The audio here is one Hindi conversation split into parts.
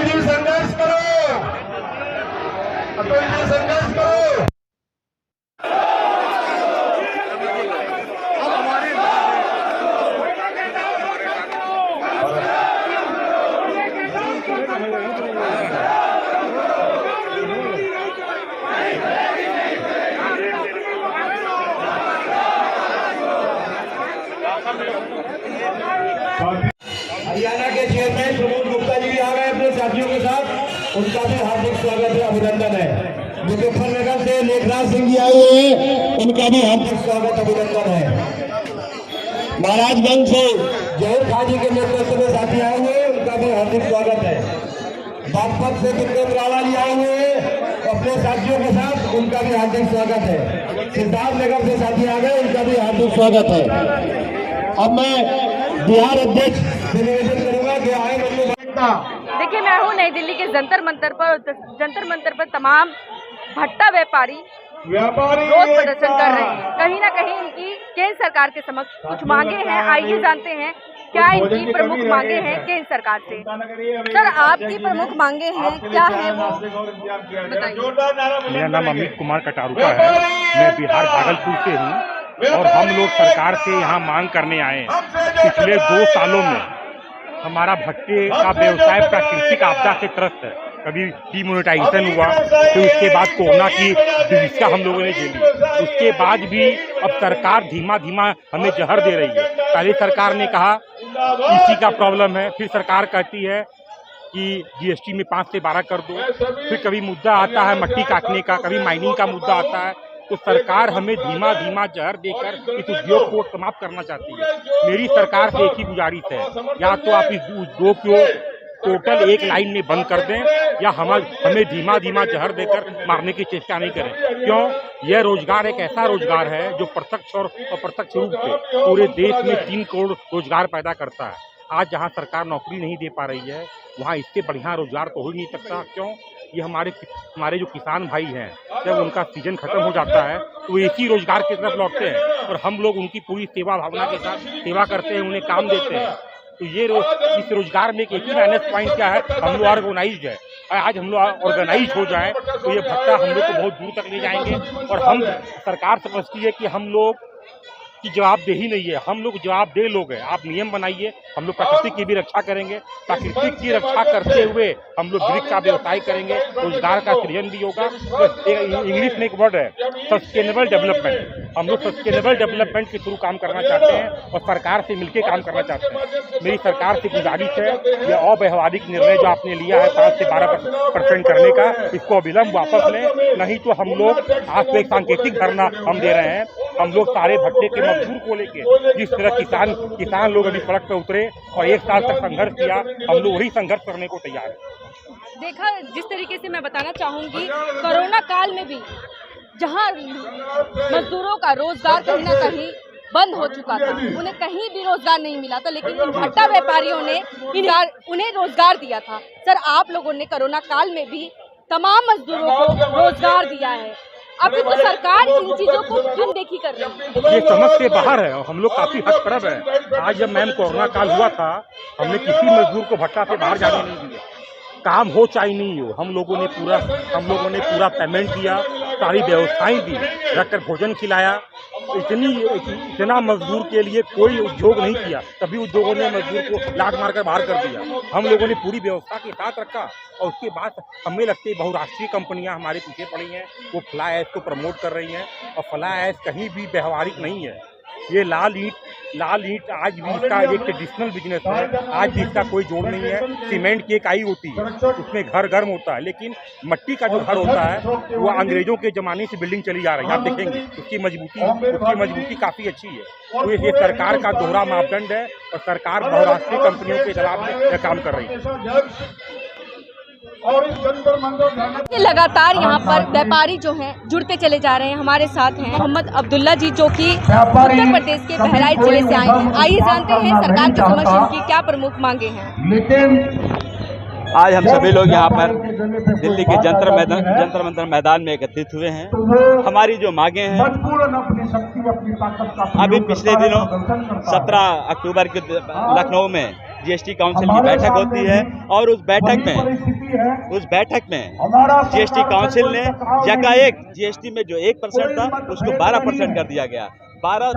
जी संघर्ष करो, अतुल जी संघर्ष करो। हरियाणा के चेयरमैन प्रमोद गुप्ता जी भी आ गए अपने साथियों के साथ, उनका भी हार्दिक स्वागत है, अभिनंदन है। मुजफ्फरनगर से लेखराज सिंह जी आए हुए हैं, उनका भी हार्दिक स्वागत अभिनंदन है। महाराजगंज से जहीर खान जी के नेतृत्व में साथी आए हुए हैं, उनका भी हार्दिक स्वागत है। बागपत से विक्रम राणा जी आए हुए हैं अपने साथियों के साथ, उनका भी हार्दिक स्वागत है। सिद्धार्थनगर से साथी आ गए, उनका भी हार्दिक स्वागत है। अब मैं बिहार अध्यक्ष से निवेदन करूंगा कि आए देखिए, मैं हूँ नई दिल्ली के जंतर मंतर पर तमाम भट्टा व्यापारी रोज प्रदर्शन कर रहे हैं। कहीं ना कहीं इनकी केंद्र सरकार के समक्ष कुछ मांगे हैं। आइए जानते हैं क्या इनकी प्रमुख मांगे हैं केंद्र सरकार से। सर, आपकी प्रमुख मांगे हैं, क्या है वो बताइए। मेरा नाम अमित कुमार कटारुका है, मैं बिहार भागलपुर से हूँ और हम लोग सरकार से यहाँ मांग करने आए हैं। पिछले 2 सालों में हमारा भट्टे का व्यवसाय प्राकृतिक आपदा से त्रस्त है। कभी डिमोनेटाइजेशन हुआ, फिर उसके बाद कोरोना की विभीषिका हम लोगों ने झेली। उसके बाद भी अब सरकार धीमा धीमा हमें जहर दे रही है। पहले सरकार ने कहा इसी का प्रॉब्लम है, फिर सरकार कहती है कि जीएसटी में 5 से 12 कर दो, फिर कभी मुद्दा आता है मट्टी काटने का, कभी माइनिंग का मुद्दा आता है। तो सरकार हमें धीमा धीमा जहर देकर इस उद्योग को समाप्त करना चाहती है। मेरी सरकार से एक ही गुजारिश है, या तो आप इस उद्योग को टोटल एक लाइन में बंद कर दें, या हमें धीमा धीमा जहर देकर मारने की चेष्टा नहीं करें। क्यों? यह रोजगार एक ऐसा रोजगार है जो प्रत्यक्ष और अप्रत्यक्ष रूप से पूरे देश में 3 करोड़ रोजगार पैदा करता है। आज जहां सरकार नौकरी नहीं दे पा रही है, वहां इससे बढ़िया रोजगार तो हो ही नहीं सकता। क्यों? ये हमारे जो किसान भाई हैं, जब उनका सीजन खत्म हो जाता है तो वो इसी रोजगार की तरफ लौटते हैं और हम लोग उनकी पूरी सेवा भावना के साथ सेवा करते हैं, उन्हें काम देते हैं। तो ये इस रोजगार में एक ही माइनस पॉइंट क्या है, हम लोग ऑर्गेनाइज्ड है। आज हम लोग ऑर्गेनाइज हो जाए तो ये भट्टा हम लोग को बहुत दूर तक ले जाएंगे। और हम सरकार से समझती है कि हम लोग की जवाबदेही नहीं है, हम लोग जवाबदेह लोग हैं। आप नियम बनाइए, हम लोग प्रकृति की भी रक्षा करेंगे। प्रकृति की रक्षा करते हुए हम लोग वृक्ष का व्यवसाय करेंगे, रोजगार का सृजन भी होगा। तो इंग्लिश में एक वर्ड है सस्टेनेबल डेवलपमेंट। हम लोग सस्टेनेबल डेवलपमेंट के थ्रू काम करना चाहते हैं और सरकार से मिलकर काम करना चाहते हैं। मेरी सरकार से गुजारिश है, यह अव्यवहारिक निर्णय जो आपने लिया है 5 से 12% करने का, इसको अविलंब वापस लें, नहीं तो हम लोग आज तो एक सांकेतिक धरना हम दे रहे हैं। हम लोग सारे भट्टे के मजदूर को लेके जिस तरह किसान लोग अभी सड़क पे उतरे और 1 साल तक संघर्ष किया, हम लोग वही संघर्ष करने को तैयार हैं। देखा, जिस तरीके से मैं बताना चाहूंगी, कोरोना काल में भी जहां मजदूरों का रोजगार कहीं ना कहीं बंद हो चुका था, उन्हें कहीं भी रोजगार नहीं मिला था, लेकिन इन भट्टा व्यापारियों ने उन्हें रोजगार दिया था। सर, आप लोगों ने कोरोना काल में भी तमाम मजदूरों को रोजगार दिया है। अभी तो सरकार इन चीजों को अनदेखी कर रही है, ये समझ से बाहर है और हम लोग काफी हद तरफ है। आज जब मैम कोरोना काल हुआ था, हमने किसी मजदूर को भट्टा से बाहर जाने नहीं दिया, काम हो चाहे नहीं हो। हम लोगों ने पूरा पेमेंट दिया, सारी व्यवस्थाएं दी, रखकर भोजन खिलाया। इतना मजदूर के लिए कोई उद्योग नहीं किया, तभी उद्योगों ने मजदूर को लात मारकर बाहर कर दिया। हम लोगों ने पूरी व्यवस्था के साथ रखा और उसके बाद हमें लगती है बहुराष्ट्रीय कंपनियां हमारे पीछे पड़ी हैं, वो फ्लाई ऐश को प्रमोट कर रही हैं और फ्लाई ऐश कहीं भी व्यवहारिक नहीं है। ये लाल ईंट आज भी इसका एक ट्रेडिशनल बिजनेस है, आज भी इसका कोई जोड़ नहीं है। सीमेंट की इकाई होती है, उसमें घर गर्म होता है, लेकिन मट्टी का जो घर होता है वो अंग्रेजों के ज़माने से बिल्डिंग चली जा रही है। आप देखेंगे उसकी मजबूती काफ़ी अच्छी है। तो ये सरकार का दोहरा मापदंड है और सरकार बहुराष्ट्रीय कंपनियों के खिलाफ में काम कर रही है। लगातार यहाँ पर व्यापारी जो हैं जुड़ते चले जा रहे हैं। हमारे साथ हैं मोहम्मद अब्दुल्ला जी, जो कि उत्तर प्रदेश के बहराइच जिले से आए हैं। आइए जानते हैं सरकार के समक्ष इनकी क्या प्रमुख मांगे हैं। आज हम सभी लोग यहाँ पर दिल्ली के जंतर मंतर मैदान में एकत्रित हुए हैं। हमारी जो मांगे हैं, अभी पिछले दिनों 17 अक्टूबर के लखनऊ में जीएसटी काउंसिल की बैठक होती है और उस बैठक में जीएसटी काउंसिल ने यकाएक जीएसटी में जो 1% था उसको 12% कर दिया गया। 12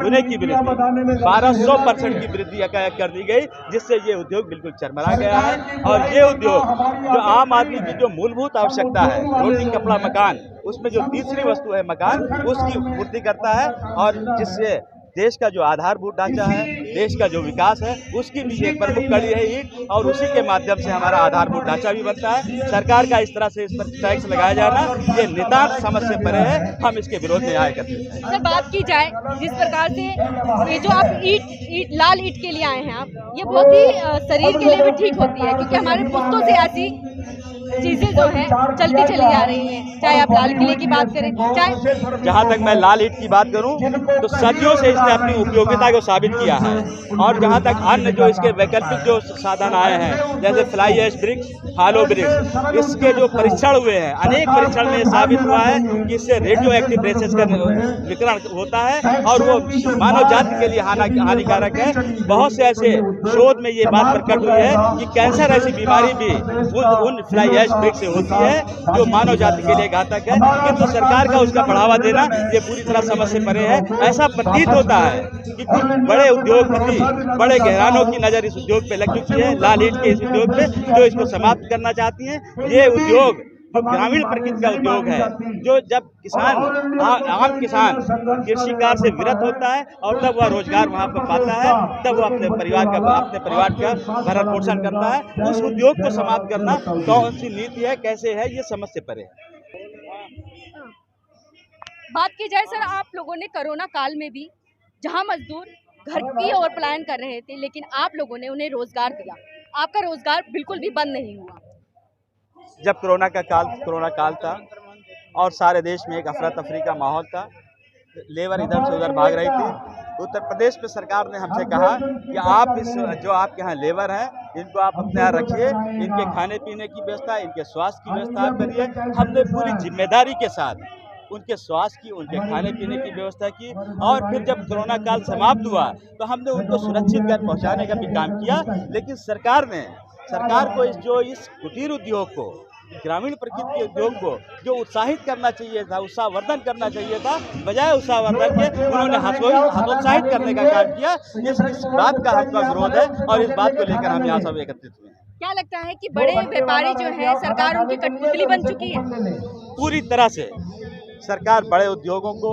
गुने की वृद्धि, 1200% की वृद्धि यकाएक कर दी गई, जिससे ये उद्योग बिल्कुल चरमरा गया है। और ये उद्योग जो आम आदमी की जो मूलभूत आवश्यकता है, रोटी कपड़ा मकान, उसमें जो तीसरी वस्तु है मकान, उसकी पूर्ति करता है और जिससे देश का जो आधारभूत ढांचा है, देश का जो विकास है, उसकी भी एक प्रमुख कड़ी है ईंट, और उसी के माध्यम से हमारा आधारभूत ढांचा भी बनता है। सरकार का इस तरह से इस पर टैक्स लगाया जाना ये नितांत समझ से परे है, हम इसके विरोध में आए करते हैं। सर, बात की जाए जिस प्रकार से ये जो आप ईट लाल ईट के लिए आए हैं, आप ये बहुत ही शरीर के लिए भी ठीक होती है, क्योंकि हमारे पुस्तों से ऐसी चीजें जो है चलती चली जा रही हैं। चाहे आप लाल किले की बात करें, चाहे जहाँ तक मैं लाल ईंट की बात करूँ तो सदियों से इसने अपनी उपयोगिता को साबित किया है। और जहाँ तक अन्य जो इसके वैकल्पिक जो साधन आए हैं, जैसे फ्लाई ऐश ब्रिक्स, हालो ब्रिक्स, इसके जो परीक्षण हुए हैं, अनेक परीक्षण में साबित हुआ है कि इससे रेडियो एक्टिव रेसेस का विकिरण होता है और वो मानव जाति के लिए हानिकारक है। बहुत से ऐसे शोध में ये बात प्रकट हुई है कि कैंसर ऐसी बीमारी भी उन फ्लाई ऐश ब्रिक्स से होती है जो मानव जाति के लिए घातक है। किंतु सरकार का उसका बढ़ावा देना ये पूरी तरह समझ से परे है। ऐसा प्रतीत होता है कि कुछ बड़े उद्योगपति, बड़े घरानों की नज़र इस उद्योग पे लग चुकी है, लाल ईंट के इस उद्योग पे, जो इसको समाप्त करना चाहती हैं। ये उद्योग जो ग्रामीण प्रकृति का उद्योग है, जो जब किसान आम किसान कृषि कार्य से विरत होता है और तब वह रोजगार वहाँ पर पाता है, तब वह अपने परिवार का भरण पोषण करता है। उस उद्योग को समाप्त करना कौन सी नीति है, कैसे है, ये समझ से परे है। बात की जाए सर, आप लोगों ने कोरोना काल में भी जहां मजदूर घर की ओर पलायन कर रहे थे, लेकिन आप लोगों ने उन्हें रोजगार दिया। आपका रोजगार बिल्कुल भी बंद नहीं हुआ। जब कोरोना काल था और सारे देश में एक अफरा तफरी का माहौल था, लेबर इधर से उधर भाग रही थी, उत्तर प्रदेश में सरकार ने हमसे कहा कि आप जो आपके यहाँ लेबर हैं, इनको आप अपने यहाँ रखिए, इनके खाने पीने की व्यवस्था, इनके स्वास्थ्य की व्यवस्था आप करिए। हमने पूरी जिम्मेदारी के साथ उनके स्वास्थ्य की, उनके खाने पीने की व्यवस्था की। और फिर जब कोरोना काल समाप्त हुआ तो हमने उनको सुरक्षित घर पहुँचाने का भी काम किया। लेकिन सरकार को इस कुटीर उद्योग को, ग्रामीण प्रकृति के उद्योग को जो उत्साहित करना चाहिए था, उत्साहवर्धन करना चाहिए था, बजाय उत्साहवर्धन के उन्होंने हतोत्साहित करने का काम किया। इस बात का हमका विरोध है और इस बात को लेकर हम यहाँ सब एकत्रित हुए हैं। क्या लगता है कि बड़े व्यापारी जो है, सरकार उनकी कठपुतली बन चुकी है? पूरी तरह से सरकार बड़े उद्योगों को,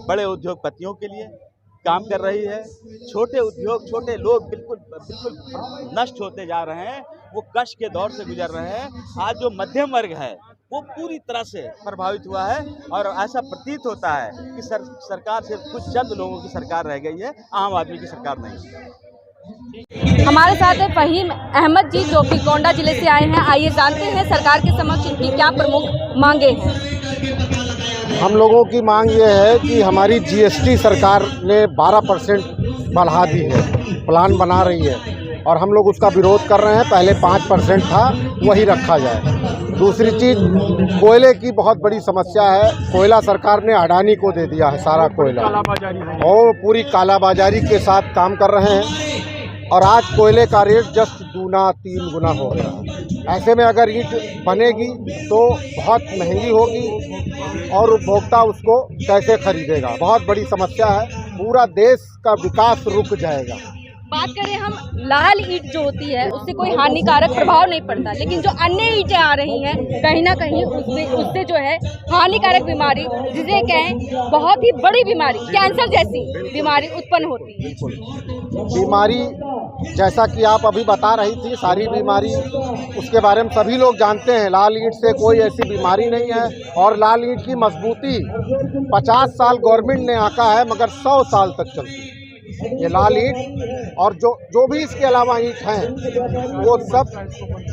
बड़े उद्योगपतियों के लिए काम कर रही है। छोटे उद्योग, छोटे लोग बिल्कुल नष्ट होते जा रहे हैं, वो कष्ट के दौर से गुजर रहे हैं। आज जो मध्यम वर्ग है वो पूरी तरह से प्रभावित हुआ है और ऐसा प्रतीत होता है कि सरकार सिर्फ कुछ चंद लोगों की सरकार रह गई है, आम आदमी की सरकार नहीं। हमारे साथ है फहीम अहमद जी, जो कि गोंडा जिले से आए हैं। आइए जानते हैं सरकार के समक्ष इनकी क्या प्रमुख मांगे हैं। हम लोगों की मांग ये है कि हमारी जीएसटी सरकार ने 12% बढ़ा दी है, प्लान बना रही है और हम लोग उसका विरोध कर रहे हैं। पहले 5% था, वही रखा जाए। दूसरी चीज़, कोयले की बहुत बड़ी समस्या है। कोयला सरकार ने अडानी को दे दिया है, सारा कोयला, और पूरी कालाबाजारी के साथ काम कर रहे हैं। और आज कोयले का रेट जस्ट 2-3 गुना हो गया। ऐसे में अगर ईंट बनेगी तो बहुत महंगी होगी और उपभोक्ता उसको कैसे खरीदेगा? बहुत बड़ी समस्या है, पूरा देश का विकास रुक जाएगा। बात करें हम, लाल ईंट जो होती है उससे कोई हानिकारक प्रभाव नहीं पड़ता, लेकिन जो अन्य ईंटें आ रही हैं कहीं ना कहीं उससे जो है हानिकारक बीमारी, जिसे कहें बहुत ही बड़ी बीमारी, कैंसर जैसी बीमारी उत्पन्न होती है। बीमारी जैसा कि आप अभी बता रही थी, सारी बीमारी उसके बारे में सभी लोग जानते हैं। लाल ईंट से कोई ऐसी बीमारी नहीं है और लाल ईंट की मजबूती 50 साल गवर्नमेंट ने आंका है, मगर 100 साल तक चलती है ये लाल ईंट। और जो भी इसके अलावा ईंट हैं वो सब,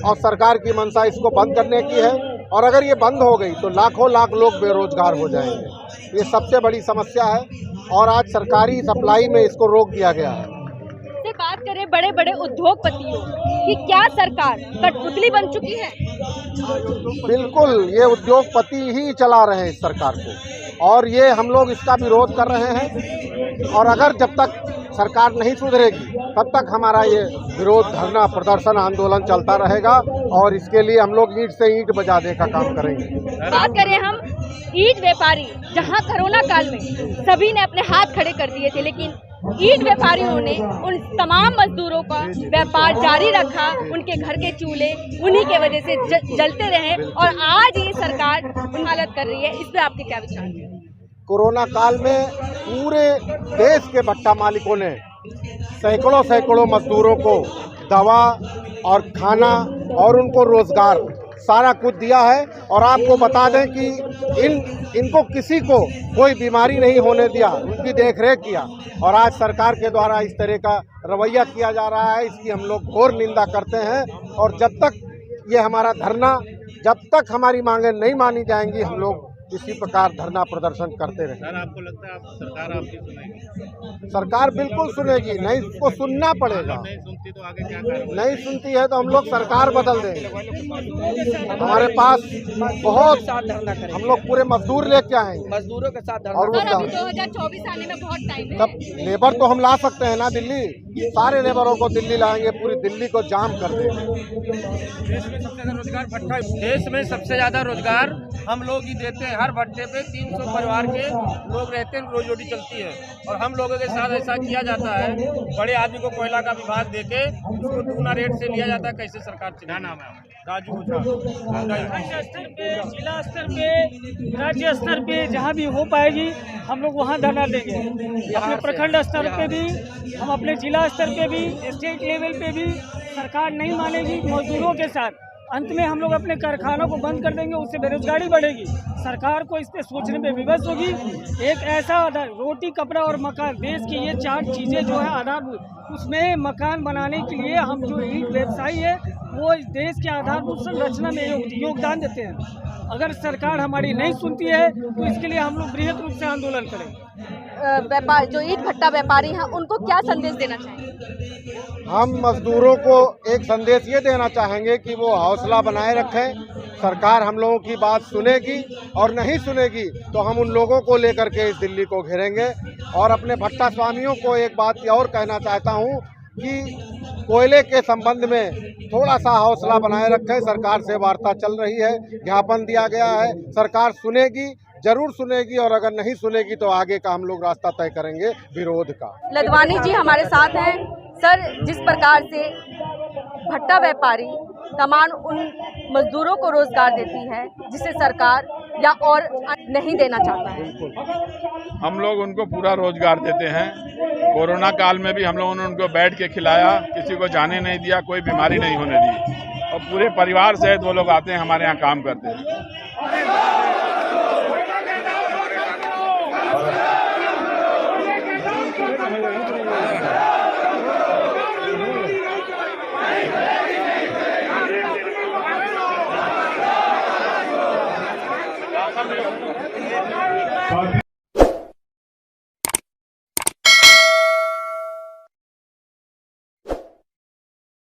और सरकार की मंशा इसको बंद करने की है। और अगर ये बंद हो गई तो लाखों लोग बेरोजगार हो जाएंगे। ये सबसे बड़ी समस्या है और आज सरकारी सप्लाई में इसको रोक दिया गया है। से बात करें बड़े बड़े उद्योगपतियों की, क्या सरकार कठपुतली बन चुकी है? बिल्कुल, ये उद्योगपति ही चला रहे हैं इस सरकार को और ये हम लोग इसका विरोध कर रहे हैं। और अगर जब तक सरकार नहीं सुधरेगी तब तक हमारा ये विरोध धरना प्रदर्शन आंदोलन चलता रहेगा और इसके लिए हम लोग ईंट से ईंट बजाने का काम करेंगे। बात करें हम ईंट व्यापारी, जहां कोरोना काल में सभी ने अपने हाथ खड़े कर दिए थे, लेकिन ईंट व्यापारियों ने उन तमाम मजदूरों का व्यापार जारी रखा। उनके घर के चूल्हे उन्हीं के वजह से जलते रहे और आज ये सरकार हालत कर रही है। इस पर आपके क्या विचार हैं? कोरोना काल में पूरे देश के भट्टा मालिकों ने सैकड़ों मजदूरों को दवा और खाना और उनको रोजगार सारा कुछ दिया है। और आपको बता दें कि इनको किसी को कोई बीमारी नहीं होने दिया, उनकी देखरेख किया। और आज सरकार के द्वारा इस तरह का रवैया किया जा रहा है, इसकी हम लोग घोर निंदा करते हैं। और जब तक ये हमारा धरना, जब तक हमारी मांगें नहीं मानी जाएंगी, हम लोग इसी प्रकार धरना प्रदर्शन करते रहेंगे। सर, आपको लगता है सरकार आपकी सुनेगी? सरकार बिल्कुल सुनेगी, नहीं उसको सुनना पड़ेगा। नहीं सुनती तो आगे क्या करेंगे? नहीं सुनती है तो हम लोग सरकार बदल देंगे। हमारे पास बहुत, हम लोग पूरे मजदूर लेके आएंगे, मजदूरों के साथ और वो 2024 आने में बहुत टाइम है। सब लेबर तो हम ला सकते हैं ना दिल्ली, सारे लेबरों को दिल्ली लाएंगे, पूरी दिल्ली को जाम कर देंगे। देश में सबसे ज्यादा रोजगार हम लोग ही देते हैं। हर भट्टे पे 300 परिवार के लोग रहते हैं, रोजी रोटी चलती है। और हम लोगों के साथ ऐसा किया जाता है, बड़े आदमी को कोयला का विभाग देके उसको दुगना रेट से लिया जाता है। कैसे सरकार क्या नाम है? राजू ओझा। राज्य स्तर पे, जिला स्तर पे, राज्य स्तर पे जहाँ भी हो पाएगी हम लोग वहाँ धरना देंगे। अपने प्रखंड स्तर पे भी, हम अपने जिला स्तर पे भी, स्टेट लेवल पे भी। सरकार नहीं मानेगी मजदूरों के साथ, अंत में हम लोग अपने कारखानों को बंद कर देंगे, उससे बेरोजगारी बढ़ेगी। सरकार को इस पे सोचने में विवश होगी। एक ऐसा आधार, रोटी, कपड़ा और मकान, देश की ये 4 चीज़ें जो है आधारभूत, उसमें मकान बनाने के लिए हम जो ईंट व्यवसायी है वो इस देश के आधारभूत संरचना में योगदान देते हैं। अगर सरकार हमारी नहीं सुनती है तो इसके लिए हम लोग बृहद रूप से आंदोलन करेंगे। व्यापार, जो ईंट भट्टा व्यापारी हैं, उनको क्या संदेश देना चाहेंगे? हम मजदूरों को एक संदेश ये देना चाहेंगे कि वो हौसला बनाए रखें। सरकार हम लोगों की बात सुनेगी और नहीं सुनेगी तो हम उन लोगों को लेकर के इस दिल्ली को घेरेंगे। और अपने भट्टा स्वामियों को एक बात और कहना चाहता हूँ कि कोयले के संबंध में थोड़ा सा हौसला बनाए रखें। सरकार से वार्ता चल रही है, ज्ञापन दिया गया है, सरकार सुनेगी, जरूर सुनेगी। और अगर नहीं सुनेगी तो आगे का हम लोग रास्ता तय करेंगे विरोध का। लदवानी जी हमारे साथ हैं। सर, जिस प्रकार से भट्टा व्यापारी तमाम उन मजदूरों को रोजगार देती है जिसे सरकार या और नहीं देना चाहता है, हम लोग उनको पूरा रोजगार देते हैं। कोरोना काल में भी हम लोगों ने उनको बैठ के खिलाया, किसी को जाने नहीं दिया, कोई बीमारी नहीं होने दी। और पूरे परिवार सहित वो लोग आते हैं, हमारे यहाँ काम करते हैं।